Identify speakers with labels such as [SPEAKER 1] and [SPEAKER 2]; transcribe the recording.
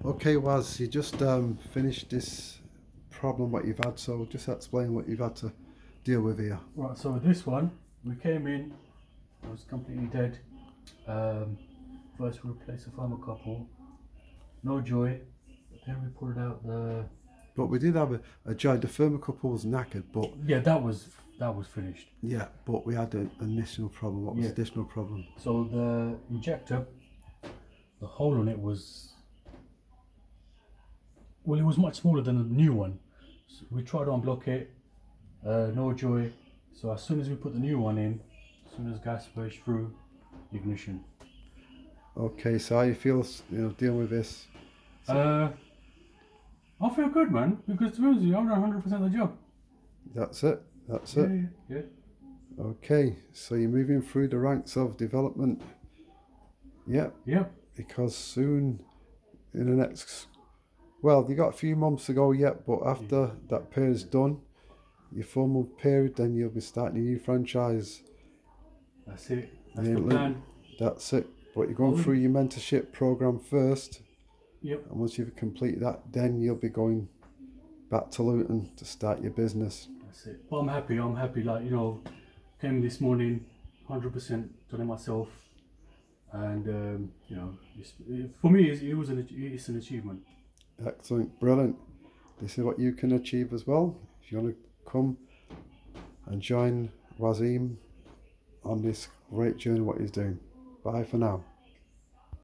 [SPEAKER 1] Okay, Waz, you just finished this problem what you've had, so just explain what you've had to deal with here.
[SPEAKER 2] Right, so this one, we came in, it was completely dead. First we replaced the thermocouple, no joy. Then we pulled out the...
[SPEAKER 1] But we did have a joy. The thermocouple was knackered, but
[SPEAKER 2] Yeah, that was finished.
[SPEAKER 1] yeah, but we had an additional problem. What was the additional problem?
[SPEAKER 2] So the injector, the hole on it was... Well, it was much smaller than the new one. So we tried to unblock it, no joy. So as soon as we put the new one in, as soon as gas burst through, ignition.
[SPEAKER 1] Okay, so how you feel, dealing with this?
[SPEAKER 2] I feel good, man, because to be honest with you, I've done 100% of the job.
[SPEAKER 1] That's it. That's it.
[SPEAKER 2] Yeah.
[SPEAKER 1] Okay, so you're moving through the ranks of development. Yep. Because soon, in the next, well, you got a few months to go yet, but after that period's done, your 4-month period, then you'll be starting a new franchise.
[SPEAKER 2] That's it. That's the plan.
[SPEAKER 1] That's it. But you're going through your mentorship program first.
[SPEAKER 2] Yep.
[SPEAKER 1] And once you've completed that, then you'll be going back to Luton to start your business.
[SPEAKER 2] That's it. But I'm happy. Like, came this morning, 100% done it myself. And, for me, it's an achievement.
[SPEAKER 1] Excellent. Brilliant. This is what you can achieve as well. If you want to come and join Waseem on this great journey, what he's doing. Bye for now.